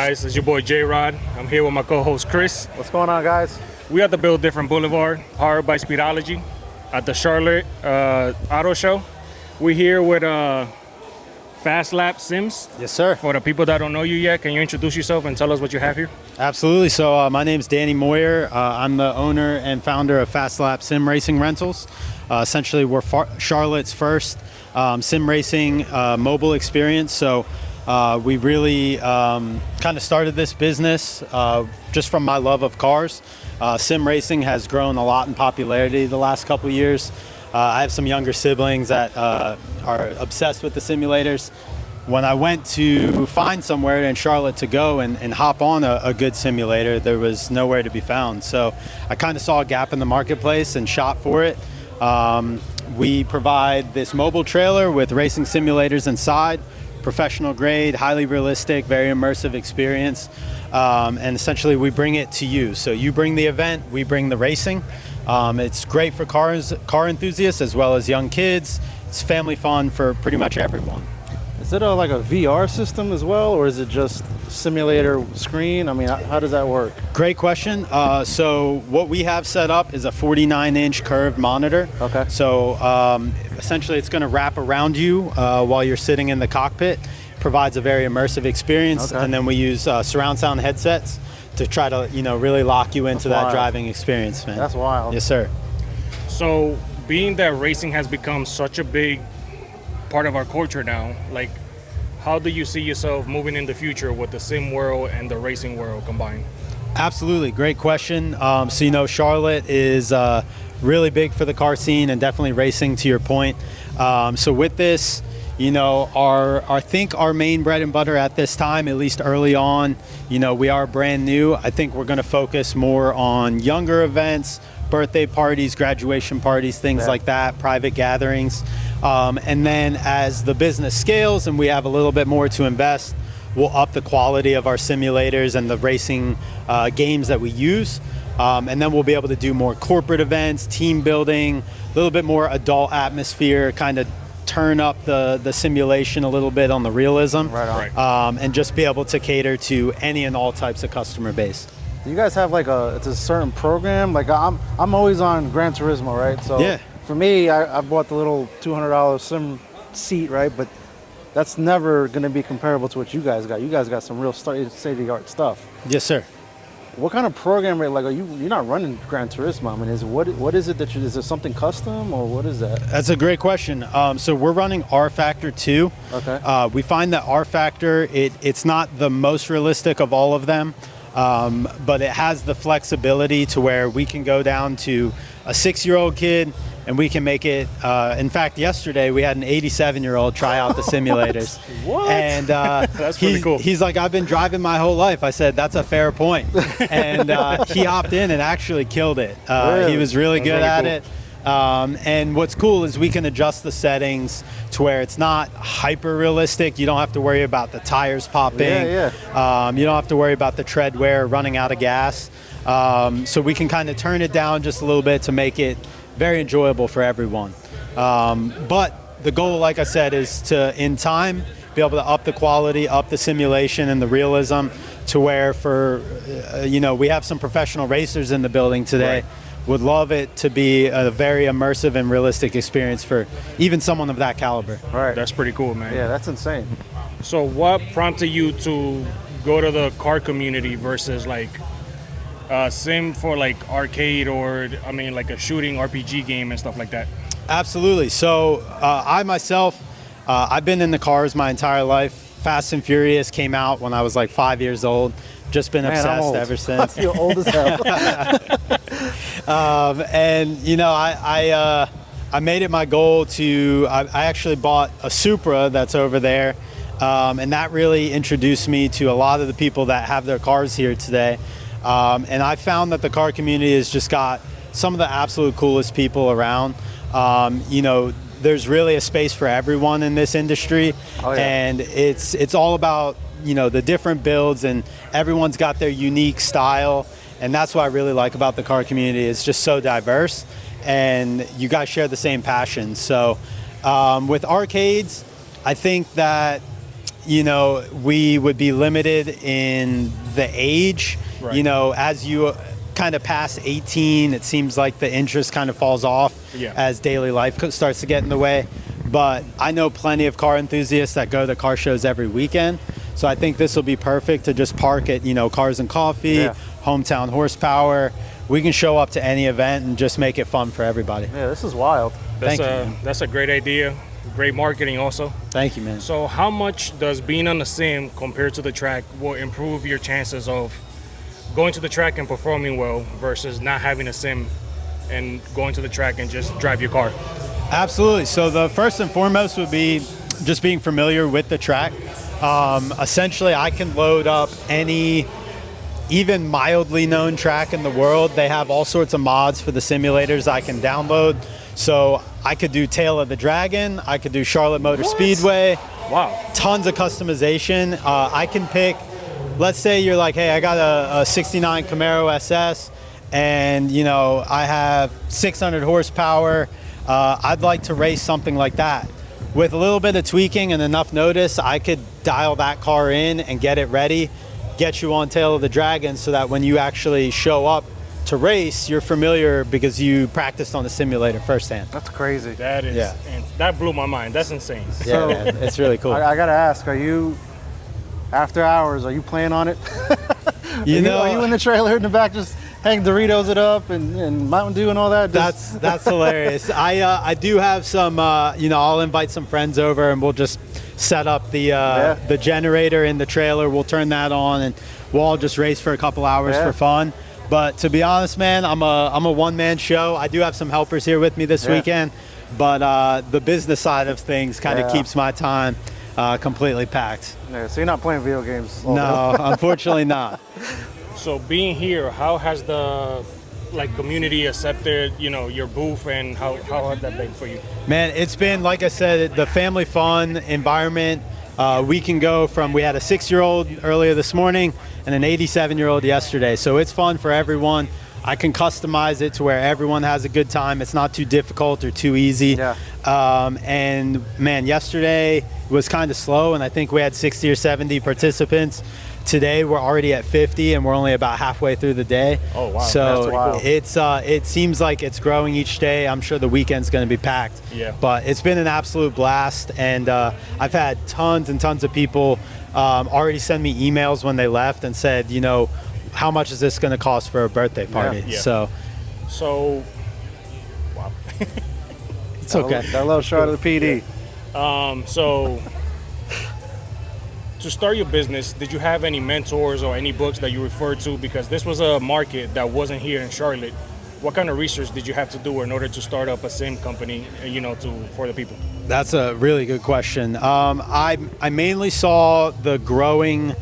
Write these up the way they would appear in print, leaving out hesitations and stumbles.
guys? It's your boy J-Rod. I'm here with my co-host Chris. What's going on, guys? We at the Build Different Boulevard, powered by Speedology, at the Charlotte Auto Show. We're here with Fastlap Sims. Yes, sir. For the people that don't know you yet, can you introduce yourself and tell us what you have here? Absolutely. So my name's Danny Moyer. I'm the owner and founder of Fastlap Sim Racing Rentals. Essentially, we're Charlotte's first sim racing mobile experience. So we really kind of started this business just from my love of cars. Sim racing has grown a lot in popularity the last couple of years. I have some younger siblings that are obsessed with the simulators. When I went to find somewhere in Charlotte to go and hop on a good simulator, there was nowhere to be found. So I kind of saw a gap in the marketplace and shot for it. We provide this mobile trailer with racing simulators inside, professional grade, highly realistic, very immersive experience. And essentially we bring it to you. So you bring the event, we bring the racing. It's great for car enthusiasts as well as young kids. It's family fun for pretty much everyone. Is it like a VR system as well, or is it just simulator screen? I mean, how does that work? Great question. So what we have set up is a 49-inch curved monitor. Okay. So essentially it's going to wrap around you while you're sitting in the cockpit. Provides a very immersive experience. Okay. And then we use surround sound headsets to try to, really lock you into that driving experience, man. That's wild. Yes, sir. So, being that racing has become such a big part of our culture now, like, how do you see yourself moving in the future with the sim world and the racing world combined? Absolutely, great question. So Charlotte is really big for the car scene and definitely racing, to your point. So with this, I think our main bread and butter at this time, at least early on, we are brand new. I think we're going to focus more on younger events, birthday parties, graduation parties, things like that, private gatherings. And then as the business scales and we have a little bit more to invest, we'll up the quality of our simulators and the racing games that we use. And then we'll be able to do more corporate events, team building, a little bit more adult atmosphere, kind of turn up the simulation a little bit on the realism. Right on. And just be able to cater to any and all types of customer base. Do you guys have it's a certain program? Like I'm always on Gran Turismo, right? So yeah. For me, I bought the little $200 sim seat, right? But that's never going to be comparable to what you guys got. You guys got some real state-of-the-art stuff. Yes, sir. What kind of program, are you're not running Gran Turismo? I mean, what is it that is there something custom, or what is that? That's a great question. So we're running R Factor 2. Okay. We find that R Factor, it's not the most realistic of all of them, but it has the flexibility to where we can go down to a 6-year-old kid and we can make it. In fact, yesterday we had an 87-year-old try out the simulators. What? And that's pretty cool. He's like, I've been driving my whole life. I said, that's a fair point. And he hopped in and actually killed it. Really? He was really good at cool. it. And what's cool is we can adjust the settings to where it's not hyper realistic. You don't have to worry about the tires popping. Yeah. You don't have to worry about the tread wear, running out of gas. So we can kind of turn it down just a little bit to make it very enjoyable for everyone. But the goal, like I said, is to, in time, be able to up the quality, up the simulation and the realism to where we have some professional racers in the building today. Right. Would love it to be a very immersive and realistic experience for even someone of that caliber. Right. That's pretty cool, man. Yeah, that's insane. So what prompted you to go to the car community versus sim for arcade or like a shooting RPG game and stuff like that? Absolutely. So I myself, I've been in the cars my entire life. Fast and Furious came out when I was 5 years old. Just been obsessed ever since. I feel old as hell. I made it my goal to, I actually bought a Supra that's over there. And that really introduced me to a lot of the people that have their cars here today. And I found that the car community has just got some of the absolute coolest people around. There's really a space for everyone in this industry. Oh, yeah. And it's all about, the different builds, and everyone's got their unique style. And that's what I really like about the car community. It's just so diverse, and you guys share the same passion. So with arcades, I think that you know, we would be limited in the age. Right. You know, as you kind of pass 18, it seems like the interest kind of falls off as daily life starts to get in the way. But I know plenty of car enthusiasts that go to car shows every weekend. So I think this will be perfect to just park at, you know, Cars and Coffee, Hometown Horsepower. We can show up to any event and just make it fun for everybody. Yeah, this is wild. That's Thank you, man. That's a great idea. Great marketing also. Thank you, man. So how much does being on the sim compared to the track will improve your chances of going to the track and performing well versus not having a sim and going to the track and just drive your car? Absolutely. So the first and foremost would be just being familiar with the track. Essentially, I can load up any even mildly known track in the world. They have all sorts of mods for the simulators I can download. So I could do Tail of the Dragon. I could do Charlotte Motor Speedway. Wow. Tons of customization. I can pick, let's say you're like, hey, I got a 69 Camaro SS and, you know, I have 600 horsepower. I'd like to race something like that. With a little bit of tweaking and enough notice, I could dial that car in and get it ready, get you on Tail of the Dragon so that when you actually show up to race, you're familiar because you practiced on the simulator firsthand. That's crazy. That is, and that blew my mind. That's insane. Yeah, man, it's really cool. I gotta ask, are you, after hours, are you playing on it? Are you in the trailer in the back just hang Doritos it up and Mountain Dew and all that? That's hilarious. I do have some, you know, I'll invite some friends over and we'll just set up the generator in the trailer. We'll turn that on and we'll all just race for a couple hours for fun. But to be honest, man, I'm a one-man show. I do have some helpers here with me this weekend, but the business side of things kind of keeps my time completely packed. Yeah, so you're not playing video games all No, day. unfortunately not. So being here, how has the community accepted, you know, your booth, and how has that been for you? Man, it's been, like I said, the family fun environment. We can go from, we had a 6-year-old earlier this morning and an 87-year-old yesterday. So it's fun for everyone. I can customize it to where everyone has a good time. It's not too difficult or too easy. Yeah. And man, yesterday was kind of slow and I think we had 60 or 70 participants. Today we're already at 50 and we're only about halfway through the day. Oh wow! So That's wild. it seems like it's growing each day. I'm sure the weekend's going to be packed. Yeah. But it's been an absolute blast, and I've had tons and tons of people already send me emails when they left and said, you know, how much is this going to cost for a birthday party? Yeah. So Wow. it's okay. That little shot of the PD. So to start your business, did you have any mentors or any books that you referred to? Because this was a market that wasn't here in Charlotte. What kind of research did you have to do in order to start up a sim company, you know, for the people? That's a really good question. I mainly saw the growing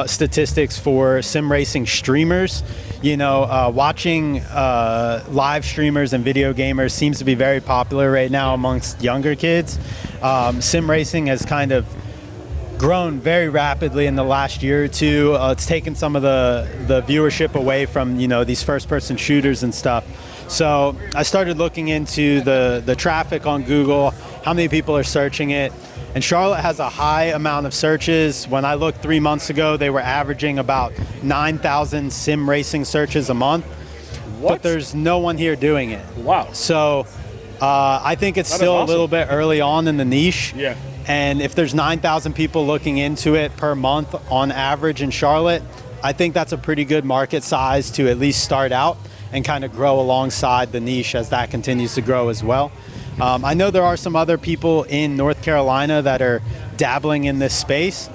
statistics for sim racing streamers. You know, watching live streamers and video gamers seems to be very popular right now amongst younger kids. Sim racing has kind of grown very rapidly in the last year or two. It's taken some of the viewership away from, you know, these first-person shooters and stuff. So I started looking into the traffic on Google, how many people are searching it. And Charlotte has a high amount of searches. When I looked 3 months ago, they were averaging about 9,000 sim racing searches a month. What? But there's no one here doing it. Wow. So I think it's That is still awesome. a little bit early on in the niche. Yeah. And if there's 9,000 people looking into it per month on average in Charlotte, I think that's a pretty good market size to at least start out and kind of grow alongside the niche as that continues to grow as well. I know there are some other people in North Carolina that are dabbling in this space.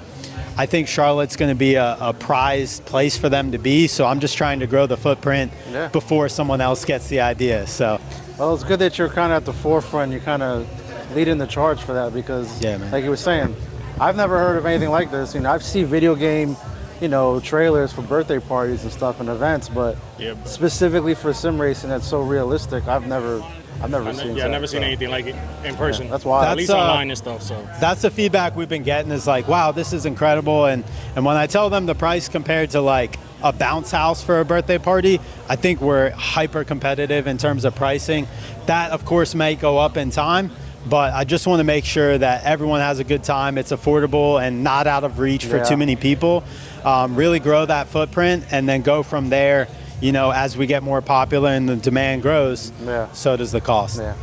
I think Charlotte's going to be a prized place for them to be, so I'm just trying to grow the footprint before someone else gets the idea. So, Well, it's good that you're kind of at the forefront. You're kind of leading the charge for that because, man. like you were saying, I've never heard of anything like this. You know, I've seen video game, you know, trailers for birthday parties and stuff and events, but specifically for sim racing that's so realistic, I've never seen. I've never seen anything like it in person. That's wild. At least online and stuff. So that's the feedback we've been getting is like, wow, this is incredible. And when I tell them the price compared to like a bounce house for a birthday party, I think we're hyper competitive in terms of pricing. That of course may go up in time, but I just want to make sure that everyone has a good time. It's affordable and not out of reach for too many people. Really grow that footprint and then go from there. You know, as we get more popular and the demand grows, so does the cost. Yeah,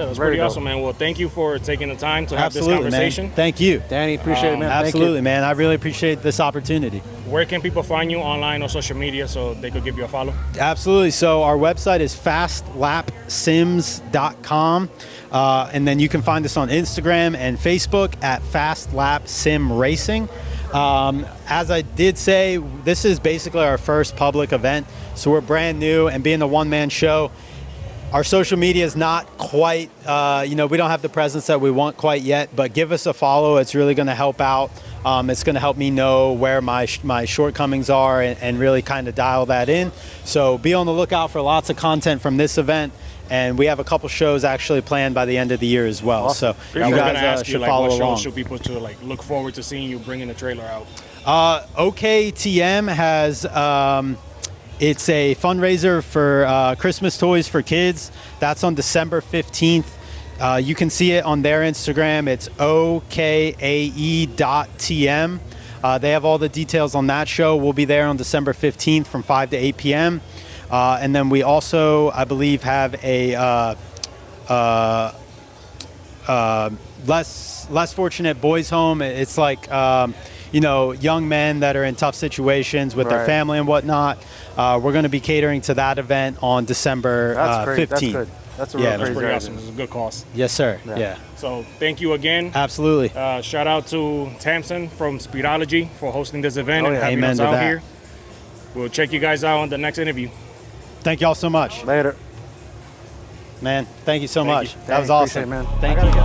that's pretty awesome, man. Well, thank you for taking the time to have this Absolutely, conversation. man. Thank you. Danny, appreciate it, man. Absolutely, man. I really appreciate this opportunity. Where can people find you online or social media so they could give you a follow? Absolutely. So our website is fastlapsims.com. And then you can find us on Instagram and Facebook at Fastlap Sim Racing. As I did say, this is basically our first public event. So we're brand new, and being a one-man show, our social media is not quite, we don't have the presence that we want quite yet, but give us a follow. It's really going to help out. It's going to help me know where my shortcomings are and really kind of dial that in. So be on the lookout for lots of content from this event. And we have a couple shows actually planned by the end of the year as well. Awesome. So you guys should follow along. What shows should people to look forward to seeing you bringing the trailer out? OKTM has... it's a fundraiser for Christmas toys for kids. That's on December 15th. You can see it on their Instagram. It's okae.tm. They have all the details on that show. We'll be there on December 15th from 5 to 8 p.m. And then we also, I believe, have a less fortunate boys' home. It's like... young men that are in tough situations with their family and whatnot. We're going to be catering to that event on December 15th. That's good. That's a real That's pretty awesome. It's a good cause. Yes, sir. Yeah. So thank you again. Absolutely. Shout out to Tamsin from Speedology for hosting this event and having Amen us to out that. here. We'll check you guys out on the next interview. Thank y'all so much. Later. Man, thank you so much. You. That was Appreciate awesome. it, man. Thank you.